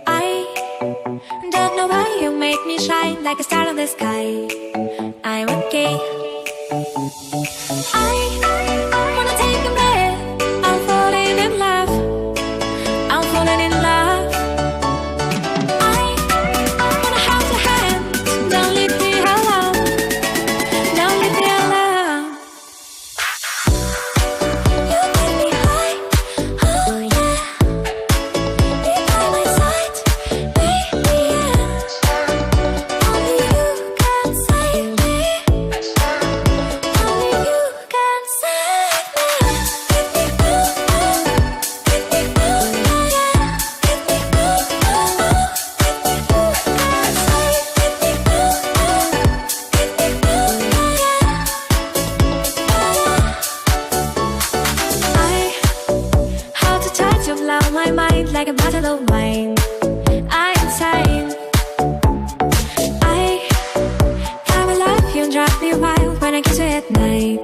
I don't know why you make me shine like a star in the sky. I'm okay. I wanna take a breath. I'm falling in love. I'm falling in love. I wanna hold your hand. Don't leave me alone. Don't leave me alone. You make me high. Oh yeah. Be by my side, baby. Only you can save me. Only you can save me. How to touch you blow my mind like a bottle of wine. I'm insane. I have a love you drive me wild when I kiss you at night.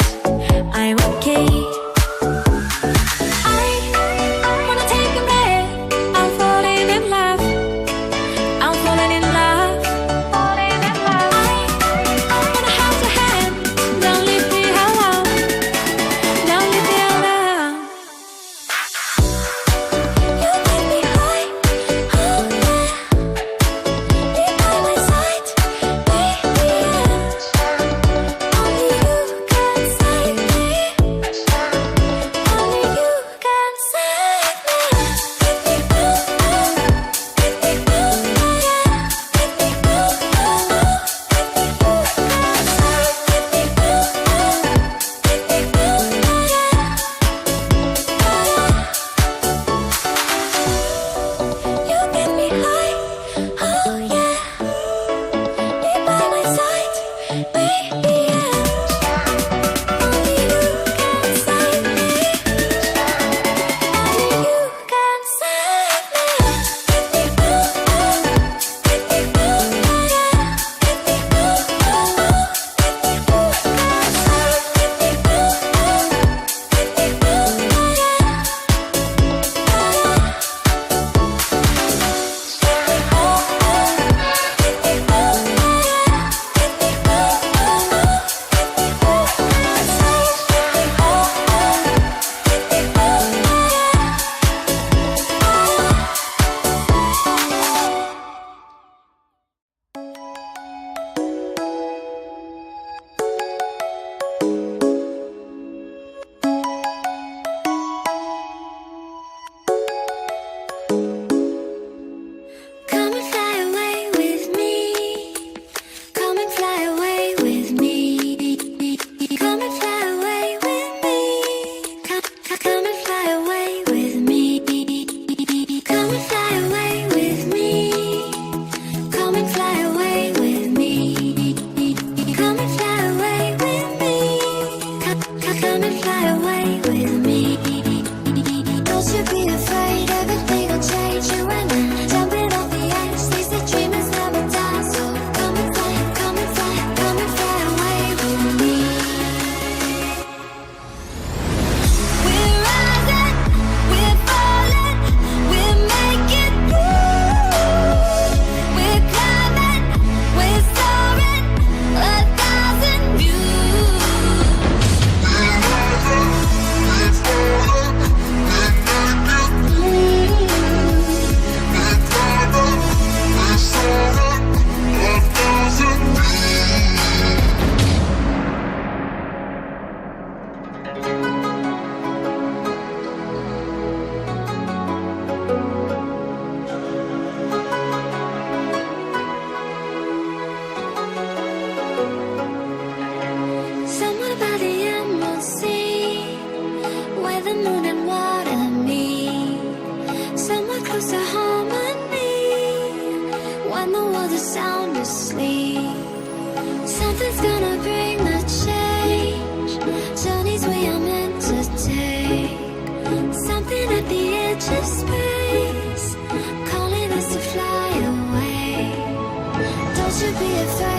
I'm okay. I wanna take a breath. I'm falling in love. I'm falling in love. Falling in love. I wanna hold your hand. Don't leave me alone. Don't leave me alone. You make me high. Oh yeah. Be by my side, baby. Only you can save me. Only you can save You make me high. Oh yeah. Be by my side, baby. Only you can save me. Only you can save Come and fly away with me. Come and fly away with me. Come and fly away with me. Come and fly away with me. Come and fly away with me. Come and fly away with me. Come and fly away with me. Come and fly away with me. Don't you be afraid, everything will change. You and I jumping off the edge. They say dreamers never die, so come and fly, come and fly, come and fly away with me. We're rising, we're falling, we're making through. We're climbing, we're soaring, 1,000 Somewhere by the emerald sea, where the moon and water meet. Somewhere close to harmony, when the world is sound asleep. Something's gonna bring the change, journeys we are meant to take. Something at the edge of space, calling us to fly away. Don't you be afraid.